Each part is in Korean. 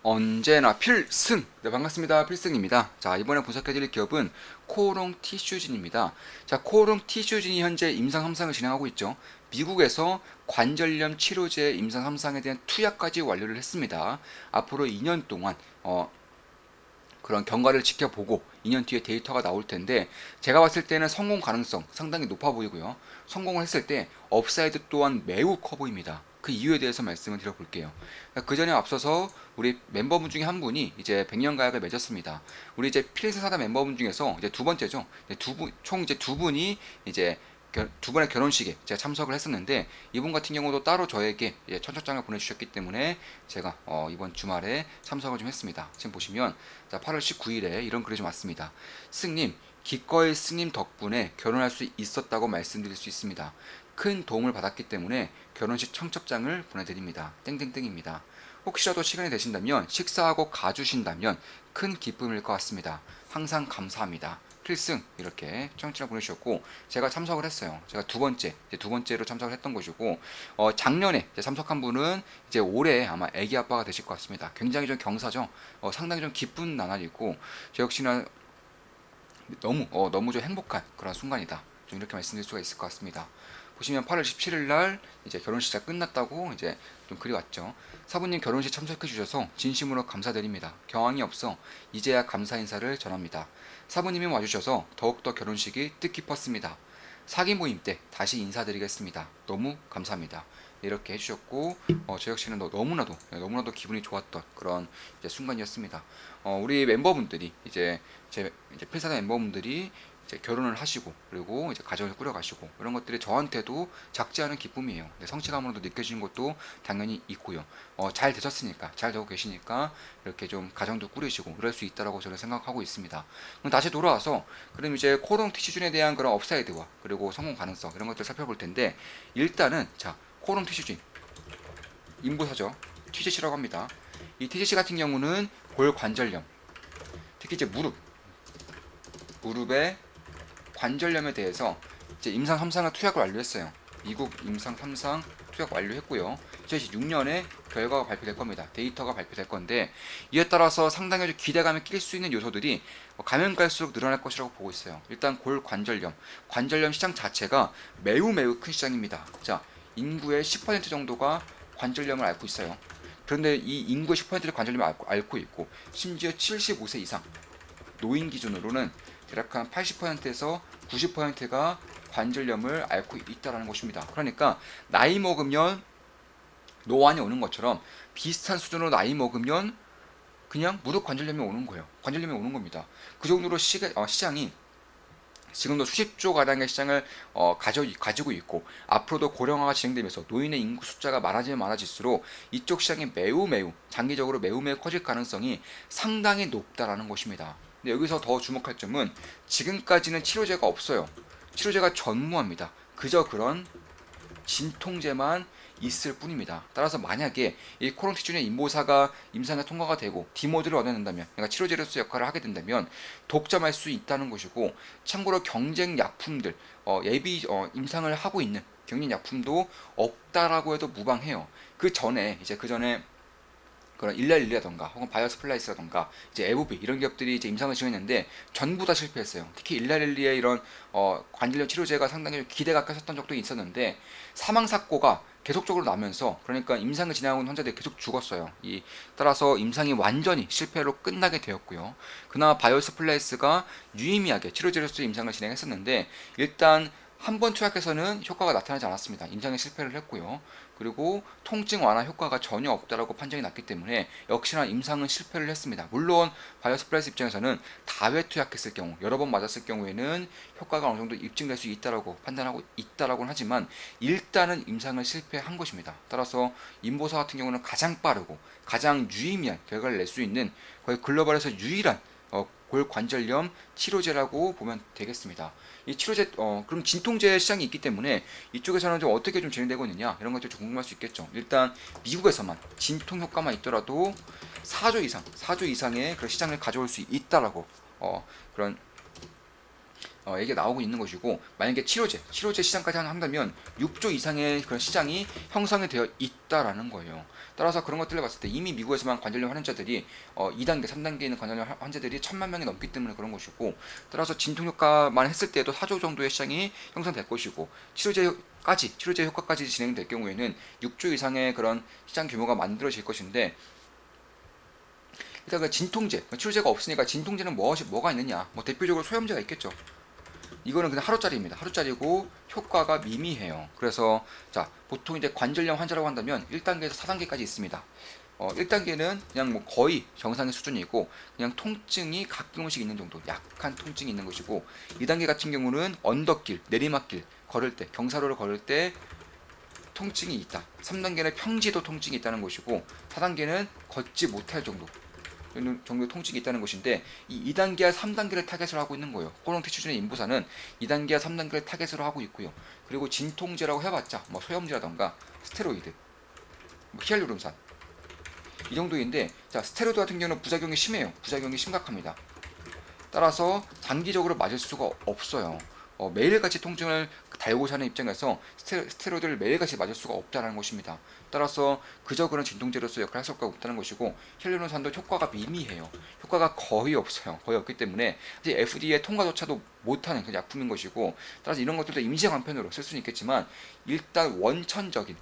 언제나 필승! 네, 반갑습니다. 필승입니다. 자, 이번에 분석해드릴 기업은 코오롱 티슈진입니다. 자, 코오롱 티슈진이 현재 임상 3상을 진행하고 있죠. 미국에서 관절염 치료제 임상 3상에 대한 투약까지 완료를 했습니다. 앞으로 2년 동안 그런 경과를 지켜보고 2년 뒤에 데이터가 나올 텐데, 제가 봤을 때는 성공 가능성 상당히 높아 보이고요. 성공을 했을 때 업사이드 또한 매우 커 보입니다. 그 이유에 대해서 말씀을 드려볼게요. 그 전에 앞서서 우리 멤버분 중에 한 분이 이제 100년 가약을 맺었습니다. 우리 이제 필승 사단 멤버분 중에서 이제 두 번째죠. 총 이제 두 분이 이제 두 분의 결혼식에 제가 참석을 했었는데, 이분 같은 경우도 따로 저에게 청첩장을 보내주셨기 때문에 제가 이번 주말에 참석을 좀 했습니다. 지금 보시면 8월 19일에 이런 글이 좀 왔습니다. 스님, 기꺼이 스님 덕분에 결혼할 수 있었다고 말씀드릴 수 있습니다. 큰 도움을 받았기 때문에 결혼식 청첩장을 보내드립니다. 땡땡땡입니다. 혹시라도 시간이 되신다면 식사하고 가주신다면 큰 기쁨일 것 같습니다. 항상 감사합니다. 필승 이렇게 청취를 보내주셨고, 제가 참석을 했어요. 제가 두 번째로 참석을 했던 것이고, 작년에 참석한 분은 이제 올해 아마 아기 아빠가 되실 것 같습니다. 굉장히 좀 경사죠. 상당히 좀 기쁜 나날이고, 저 역시나 너무 좀 행복한 그런 순간이다. 좀 이렇게 말씀드릴 수가 있을 것 같습니다. 보시면 8월 17일 날 이제 결혼식 다 끝났다고 이제 좀 글이 왔죠. 사부님 결혼식 참석해 주셔서 진심으로 감사드립니다. 경황이 없어 이제야 감사 인사를 전합니다. 사부님이 와주셔서 더욱더 결혼식이 뜻깊었습니다. 사기 모임 때 다시 인사드리겠습니다. 너무 감사합니다. 이렇게 해주셨고, 저 역시는 너무나도 기분이 좋았던 그런 이제 순간이었습니다. 우리 멤버분들이 이제 필사단 멤버분들이 이제 결혼을 하시고, 그리고 이제 가정을 꾸려가시고, 이런 것들이 저한테도 작지 않은 기쁨이에요. 성취감으로도 느껴지는 것도 당연히 있고요. 잘 되셨으니까, 잘 되고 계시니까 이렇게 좀 가정도 꾸리시고 이럴 수 있다라고 저는 생각하고 있습니다. 그럼 다시 돌아와서, 그럼 이제 코롱 티슈준에 대한 그런 업사이드와 그리고 성공 가능성 이런 것들 살펴볼 텐데, 일단은 자, 코롱 티슈준 인부사죠. TGC라고 합니다. 이 TGC 같은 경우는 골관절염, 특히 이제 무릎의 관절염에 대해서 이제 임상 3상을 투약을 완료했어요. 미국 임상 3상 투약 완료했고요. 2026년에 결과가 발표될 겁니다. 데이터가 발표될 건데, 이에 따라서 상당히 기대감을 낄 수 있는 요소들이 가면 갈수록 늘어날 것이라고 보고 있어요. 일단 관절염 시장 자체가 매우 큰 시장입니다. 자, 인구의 10% 정도가 관절염을 앓고 있어요. 그런데 이 인구의 10%를 관절염을 앓고 있고, 심지어 75세 이상 노인 기준으로는 대략 한 80%에서 90%가 관절염을 앓고 있다는 것입니다. 그러니까 나이 먹으면 노안이 오는 것처럼 비슷한 수준으로 나이 먹으면 그냥 무릎 관절염이 오는 거예요. 관절염이 오는 겁니다. 그 정도로 시장이 지금도 수십조 가량의 시장을 가지고 있고, 앞으로도 고령화가 진행되면서 노인의 인구 숫자가 많아지면 많아질수록 이쪽 시장이 매우 장기적으로 매우 커질 가능성이 상당히 높다라는 것입니다. 근데 여기서 더 주목할 점은, 지금까지는 치료제가 없어요. 치료제가 전무합니다. 그저 그런 진통제만 있을 뿐입니다. 따라서 만약에 이 코론티준의 임보사가 임상에 통과가 되고 디모드를 얻어낸다면, 그러니까 치료제로서 역할을 하게 된다면 독점할 수 있다는 것이고, 참고로 경쟁 약품들, 임상을 하고 있는 경쟁 약품도 없다라고 해도 무방해요. 그 전에 그런 일라릴리라던가 혹은 바이오스플라이스라던가 이제 에브비 이런 기업들이 이제 임상을 진행했는데 전부 다 실패했어요. 특히 일라릴리의 이런 관절염 치료제가 상당히 기대가 꼈었던 적도 있었는데, 사망 사고가 계속적으로 나면서, 그러니까 임상을 진행하고 있는 환자들이 계속 죽었어요. 따라서 임상이 완전히 실패로 끝나게 되었고요. 그나마 바이오스플라이스가 유의미하게 치료제로서 임상을 진행했었는데, 일단 한 번 투약해서는 효과가 나타나지 않았습니다. 임상에 실패를 했고요. 그리고 통증 완화 효과가 전혀 없다라고 판정이 났기 때문에 역시나 임상은 실패를 했습니다. 물론 바이오스플라이스 입장에서는 다회 투약했을 경우, 여러 번 맞았을 경우에는 효과가 어느 정도 입증될 수 있다라고 판단하고 있다라고는 하지만, 일단은 임상을 실패한 것입니다. 따라서 인보사 같은 경우는 가장 빠르고 가장 유의미한 결과를 낼 수 있는, 거의 글로벌에서 유일한 골관절염 치료제라고 보면 되겠습니다. 이 치료제, 그럼 진통제 시장이 있기 때문에 이쪽에서는 좀 어떻게 좀 진행되고 있느냐, 이런 것들 좀 궁금할 수 있겠죠. 일단 미국에서만 진통 효과만 있더라도 4조 이상의 그런 시장을 가져올 수 있다라고 그런 얘기가 나오고 있는 것이고, 만약에 치료제 시장까지 한다면 6조 이상의 그런 시장이 형성이 되어 있다라는 거예요. 따라서 그런 것들을 봤을 때 이미 미국에서만 관절염 환자들이 2단계, 3단계에 있는 관절염 환자들이 1,000만 명이 넘기 때문에 그런 것이고, 따라서 진통 효과만 했을 때도 4조 정도의 시장이 형성될 것이고, 치료제 효과까지 진행될 경우에는 6조 이상의 그런 시장 규모가 만들어질 것인데, 일단 그 진통제, 치료제가 없으니까 진통제는 뭐가 있느냐? 뭐 대표적으로 소염제가 있겠죠. 이거는 그냥 하루짜리입니다. 하루짜리고 효과가 미미해요. 그래서 자, 보통 이제 관절염 환자라고 한다면 1단계에서 4단계까지 있습니다. 1단계는 그냥 뭐 거의 정상의 수준이고, 그냥 통증이 가끔씩 있는 정도, 약한 통증이 있는 것이고, 2단계 같은 경우는 언덕길, 내리막길 걸을 때, 경사로를 걸을 때 통증이 있다. 3단계는 평지도 통증이 있다는 것이고, 4단계는 걷지 못할 정도의 통증이 있다는 것인데, 이 2단계와 3단계를 타겟으로 하고 있는 거예요. 코롱티슈준의 인부사는 2단계와 3단계를 타겟으로 하고 있고요. 그리고 진통제라고 해봤자 뭐 소염제라던가 스테로이드, 뭐 히알루론산 이 정도인데, 자, 스테로이드 같은 경우는 부작용이 심해요. 부작용이 심각합니다. 따라서 장기적으로 맞을 수가 없어요. 매일같이 통증을 달고 사는 입장에서 스테로이드를 매일같이 맞을 수가 없다는 것입니다. 따라서 그저 그런 진통제로서 역할을 할 수가 없다는 것이고, 힐루론산도 효과가 미미해요. 효과가 거의 없어요. 거의 없기 때문에 이제 FDA 통과조차도 못하는 그 약품인 것이고, 따라서 이런 것들도 임시광편으로 쓸 수는 있겠지만, 일단 원초적인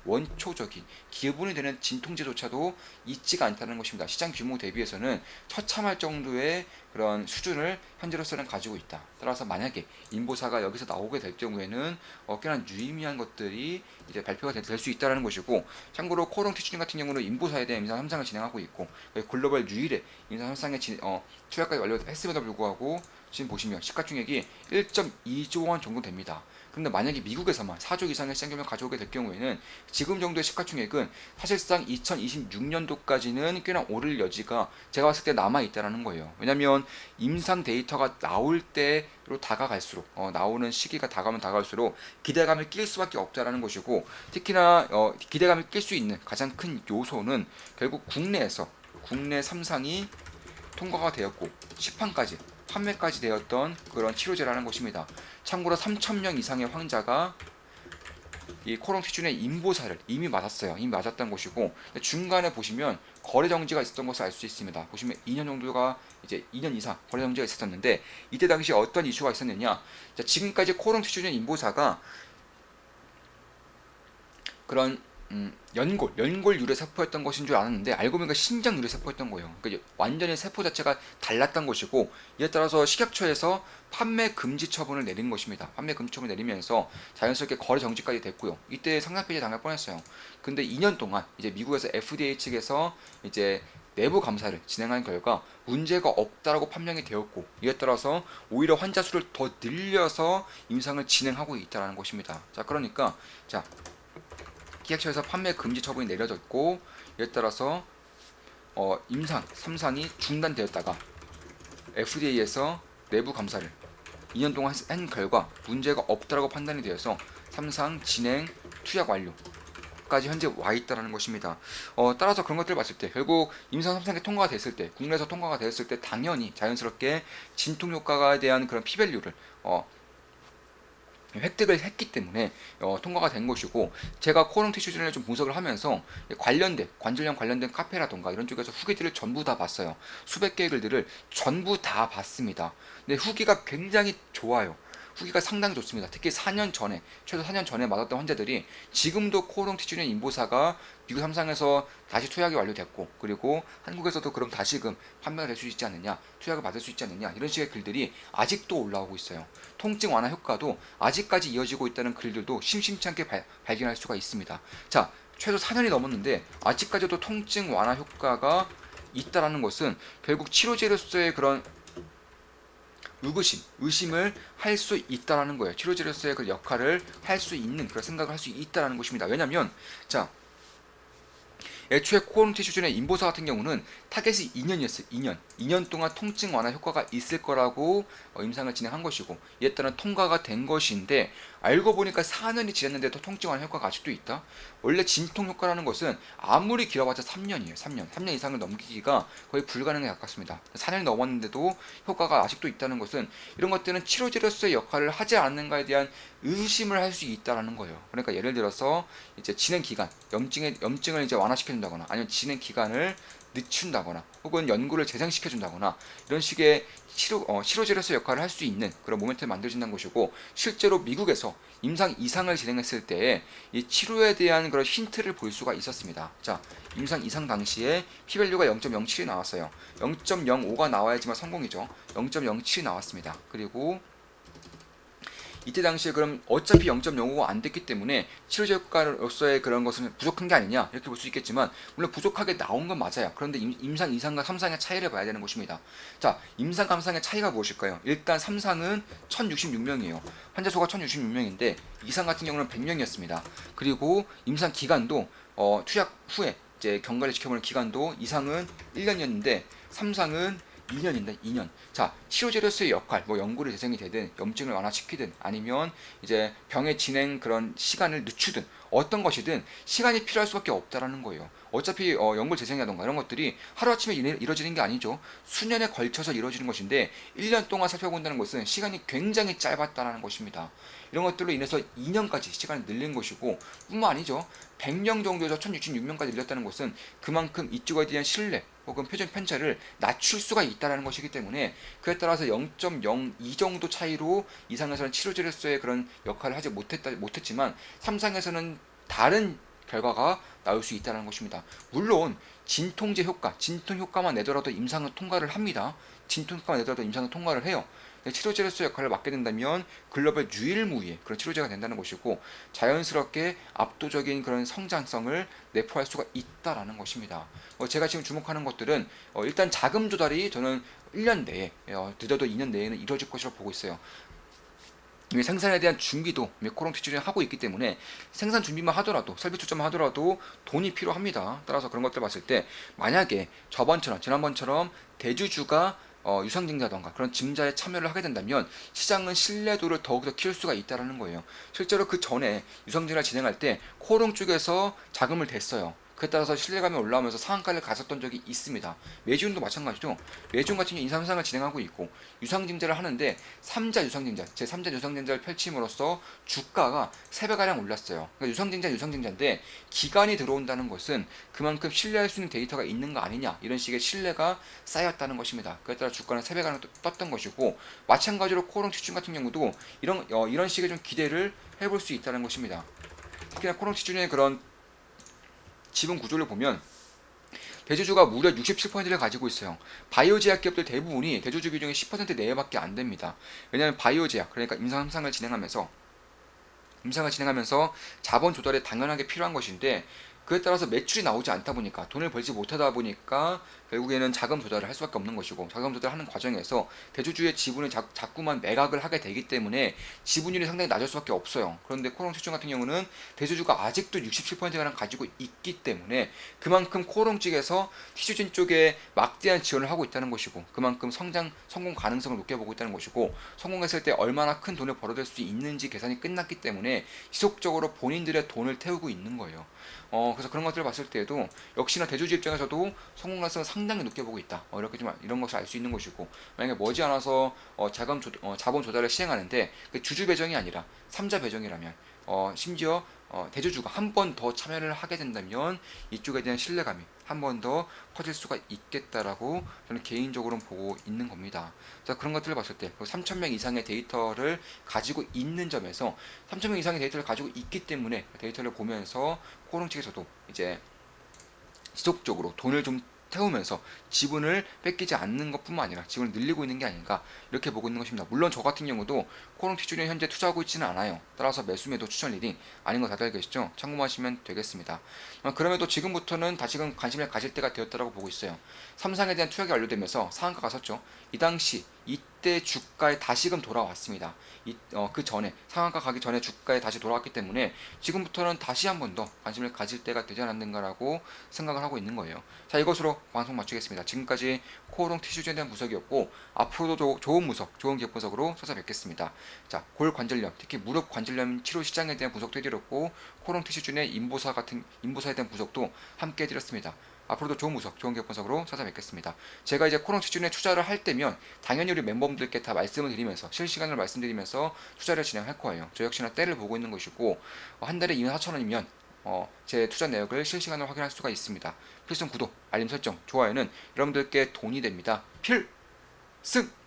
기본이 되는 진통제조차도 있지가 않다는 것입니다. 시장 규모 대비해서는 처참할 정도의 그런 수준을 현재로서는 가지고 있다. 따라서 만약에 인보사가 여기서 나오게 될 경우에는 꽤나 유의미한 것들이 이제 발표가 될 수 있다는 것이고, 참고로 코롱티슈진 같은 경우는 인보사에 대한 임상 3상을 진행하고 있고, 글로벌 유일의 임상 3상의 투약까지 완료했음에도 불구하고 지금 보시면 시가총액이 1.2조 원 정도 됩니다. 근데 만약에 미국에서만 4조 이상의 시장 규모를 가져오게 될 경우에는 지금 정도의 시가총액은 사실상 2026년도까지는 꽤나 오를 여지가 제가 봤을 때 남아 있다는 거예요. 왜냐하면 임상 데이터가 나올 때로 다가갈수록 나오는 시기가 다가면 다가갈수록 기대감을 낄 수밖에 없다라는 것이고, 특히나 기대감을 낄 수 있는 가장 큰 요소는 결국 국내 3상이 통과가 되었고 시판까지 판매까지 되었던 그런 치료제라는 것입니다. 참고로 3,000명 이상의 환자가 이 코롱티준의 인보사를 이미 맞았어요. 이미 맞았던 것이고, 중간에 보시면 거래 정지가 있었던 것을 알 수 있습니다. 보시면 2년 정도가 이제 2년 이상 거래 정지가 있었는데, 이때 당시 어떤 이슈가 있었느냐? 자, 지금까지 코롱티준의 인보사가 그런 연골 유래 세포였던 것인 줄 알았는데, 알고 보니까 신장 유래 세포였던 거예요. 그러니까 완전히 세포 자체가 달랐던 것이고, 이에 따라서 식약처에서 판매 금지 처분을 내린 것입니다. 판매 금지 처분을 내리면서 자연스럽게 거래 정지까지 됐고요. 이때 상장 폐지 당할 뻔했어요. 근데 2년 동안 이제 미국에서 FDA 측에서 이제 내부 감사를 진행한 결과 문제가 없다라고 판명이 되었고, 이에 따라서 오히려 환자 수를 더 늘려서 임상을 진행하고 있다는 것입니다. 자, 그러니까 자, 기약처에서 판매 금지 처분이 내려졌고, 이에 따라서 임상 3상이 중단되었다가 FDA에서 내부 감사를 2년 동안 한 결과 문제가 없다라고 판단이 되어서 3상 진행 투약 완료까지 현재 와 있다는 것입니다. 따라서 그런 것들을 봤을 때 결국 임상 3상이 통과가 됐을 때, 국내에서 통과가 되었을 때 당연히 자연스럽게 진통 효과에 대한 그런 피밸류를 획득을 했기 때문에 통과가 된 것이고, 제가 코롱 티슈진을 좀 분석을 하면서 관절염 관련된 카페라던가 이런 쪽에서 후기들을 전부 다 봤어요. 수백 개의 글들을 전부 다 봤습니다. 근데 후기가 굉장히 좋아요. 후기가 상당히 좋습니다. 특히 4년 전에, 최소 4년 전에 맞았던 환자들이 지금도 코롱 티슈진 인보사가 미국 3상에서 다시 투약이 완료됐고, 그리고 한국에서도 그럼 다시금 판매가 될 수 있지 않느냐, 투약을 받을 수 있지 않느냐, 이런 식의 글들이 아직도 올라오고 있어요. 통증 완화 효과도 아직까지 이어지고 있다는 글들도 심심치 않게 발견할 수가 있습니다. 자, 최소 4년이 넘었는데 아직까지도 통증 완화 효과가 있다라는 것은 결국 치료제로서의 그런 의심을 할 수 있다라는 거예요. 치료제로서의 그 역할을 할 수 있는 그런 생각을 할 수 있다라는 것입니다. 왜냐면 자, 애초에 코오롱 티슈준의 인보사 같은 경우는 타겟이 2년이었어요. 2년. 2년 동안 통증 완화 효과가 있을 거라고 임상을 진행한 것이고 이에 따른 통과가 된 것인데 알고 보니까 4년이 지났는데도 통증 완화 효과가 아직도 있다. 원래 진통 효과라는 것은 아무리 길어봤자 3년이에요. 3년 이상을 넘기기가 거의 불가능에 가깝습니다. 4년이 넘었는데도 효과가 아직도 있다는 것은 이런 것들은 치료제로서의 역할을 하지 않는가에 대한 의심을 할 수 있다라는 거예요. 그러니까 예를 들어서 이제 진행 기간, 염증을 이제 완화시켜준다거나 아니면 진행 기간을 늦춘다거나 혹은 연구를 재생시켜준다거나 이런 식의 치료제로서 역할을 할 수 있는 그런 모멘텀이 만들어진다는 것이고 실제로 미국에서 임상 이상을 진행했을 때 이 치료에 대한 그런 힌트를 볼 수가 있었습니다. 자, 임상 이상 당시에 P밸류가 0.07이 나왔어요. 0.05가 나와야지만 성공이죠. 0.07이 나왔습니다. 그리고 이때 당시에 그럼 어차피 0.05가 안 됐기 때문에 치료제 효과로서의 그런 것은 부족한 게 아니냐 이렇게 볼 수 있겠지만 물론 부족하게 나온 건 맞아요. 그런데 임상 2상과 3상의 차이를 봐야 되는 것입니다. 자, 임상 3상의 차이가 무엇일까요? 일단 3상은 1066명이에요. 환자 수가 1066명인데 2상 같은 경우는 100명이었습니다. 그리고 임상 기간도 투약 후에 이제 경과를 지켜보는 기간도 2상은 1년이었는데 3상은 2년인데 2년. 자, 치료제로서의 역할, 뭐 연구를 재생이 되든 염증을 완화시키든 아니면 이제 병의 진행 그런 시간을 늦추든 어떤 것이든 시간이 필요할 수밖에 없다라는 거예요. 어차피 연구 재생이라던가 이런 것들이 하루아침에 이루어지는 게 아니죠. 수년에 걸쳐서 이루어지는 것인데 1년 동안 살펴본다는 것은 시간이 굉장히 짧았다는 것입니다. 이런 것들로 인해서 2년까지 시간을 늘린 것이고 뿐만 아니죠. 100명 정도에서 1066명까지 늘렸다는 것은 그만큼 이쪽에 대한 신뢰 혹은 표준 편차를 낮출 수가 있다는 것이기 때문에 그에 따라서 0.02 정도 차이로 이상에서는 치료제로서의 그런 역할을 하지 못했지만 3상에서는 다른 결과가 나올 수 있다는 것입니다. 물론 진통제 효과, 진통 효과만 내더라도 임상은 통과를 합니다. 진통 효과만 내더라도 임상은 통과를 해요. 치료제로서 역할을 맡게 된다면 글로벌 유일무이의 그런 치료제가 된다는 것이고 자연스럽게 압도적인 그런 성장성을 내포할 수가 있다라는 것입니다. 제가 지금 주목하는 것들은 일단 자금 조달이 저는 1년 내에 늦어도 2년 내에는 이루어질 것이라고 보고 있어요. 이미 생산에 대한 준비도 코오롱 티슈준이 하고 있기 때문에 생산 준비만 하더라도 설비 투자만 하더라도 돈이 필요합니다. 따라서 그런 것들 봤을 때 만약에 지난번처럼 대주주가 유상증자던가 그런 증자에 참여를 하게 된다면 시장은 신뢰도를 더욱더 키울 수가 있다는 거예요. 실제로 그 전에 유상증자를 진행할 때 코오롱 쪽에서 자금을 댔어요. 그에 따라서 신뢰감이 올라오면서 상한가를 갔었던 적이 있습니다. 매주운도 마찬가지죠. 매주운 같은 경우 인삼상을 진행하고 있고 유상증자를 하는데 3자 유상증자, 제3자 유상증자를 펼침으로써 주가가 3배가량 올랐어요. 그러니까 유상증자인데 기간이 들어온다는 것은 그만큼 신뢰할 수 있는 데이터가 있는 거 아니냐 이런 식의 신뢰가 쌓였다는 것입니다. 그에 따라 주가는 3배가량 떴던 것이고 마찬가지로 코오롱 티슈 같은 경우도 이런 식의 좀 기대를 해볼 수 있다는 것입니다. 특히나 코오롱 티슈의 그런 지분 구조를 보면 대주주가 무려 67%를 가지고 있어요. 바이오 제약 기업들 대부분이 대주주 비중이 10% 내외밖에 안 됩니다. 왜냐하면 바이오 제약 그러니까 임상을 진행하면서 자본 조달이 당연하게 필요한 것인데 그에 따라서 매출이 나오지 않다 보니까 돈을 벌지 못하다 보니까 결국에는 자금 조달을 할 수밖에 없는 것이고 자금 조달하는 과정에서 대주주의 지분을 자꾸만 매각을 하게 되기 때문에 지분율이 상당히 낮을 수밖에 없어요. 그런데 코오롱 티슈 같은 경우는 대주주가 아직도 67%가량 가지고 있기 때문에 그만큼 코오롱 측에서 티슈진 쪽에 막대한 지원을 하고 있다는 것이고 그만큼 성공 가능성을 높게 보고 있다는 것이고 성공했을 때 얼마나 큰 돈을 벌어들 수 있는지 계산이 끝났기 때문에 지속적으로 본인들의 돈을 태우고 있는 거예요. 그래서 그런 것들을 봤을 때에도 역시나 대주주 입장에서도 성공 가능성을 상당히 높게 보고 있다. 이렇게 좀 이런 것을 알 수 있는 것이고 만약에 머지않아서 자본 조달을 시행하는데 그 주주 배정이 아니라 3자 배정이라면 심지어 대주주가 한 번 더 참여를 하게 된다면 이쪽에 대한 신뢰감이 한 번 더 커질 수가 있겠다라고 저는 개인적으로는 보고 있는 겁니다. 자, 그런 것들을 봤을 때 3,000명 이상의 데이터를 가지고 있는 점에서 3,000명 이상의 데이터를 가지고 있기 때문에 데이터를 보면서 코오롱 측에서도 이제 지속적으로 돈을 좀 태우면서 지분을 뺏기지 않는 것뿐만 아니라 지분을 늘리고 있는 게 아닌가 이렇게 보고 있는 것입니다. 물론 저 같은 경우도 코오롱 티슈는 현재 투자하고 있지는 않아요. 따라서 매수 매도 추천 리딩 아닌 거 다들 알고 계시죠? 참고하시면 되겠습니다. 그럼에도 지금부터는 다시금 관심을 가질 때가 되었다고 보고 있어요. 삼상에 대한 투약이 완료되면서 상한가가 섰죠. 이 당시 이때 주가에 다시금 돌아왔습니다. 그 전에 상한가 가기 전에 주가에 다시 돌아왔기 때문에 지금부터는 다시 한 번 더 관심을 가질 때가 되지 않았는가라고 생각을 하고 있는 거예요. 자, 이것으로 방송 마치겠습니다. 지금까지 코오롱 티슈즈에 대한 분석이었고 앞으로도 좋은 분석, 좋은 기업 분석으로 찾아뵙겠습니다. 자, 골관절염, 특히 무릎 관절염 치료 시장에 대한 분석도 해드렸고 코오롱 티슈즈의 인보사에 대한 분석도 함께 해드렸습니다. 앞으로도 좋은 분석, 좋은 기업 분석으로 찾아뵙겠습니다. 제가 이제 코오롱 티슈즈에 투자를 할 때면 당연히 우리 멤버분들께 다 말씀을 드리면서 실시간으로 말씀드리면서 투자를 진행할 거예요. 저 역시나 때를 보고 있는 것이고 한 달에 24,000원이면 제 투자 내역을 실시간으로 확인할 수가 있습니다. 필승 구독, 알림 설정, 좋아요는 여러분들께 돈이 됩니다. 필승!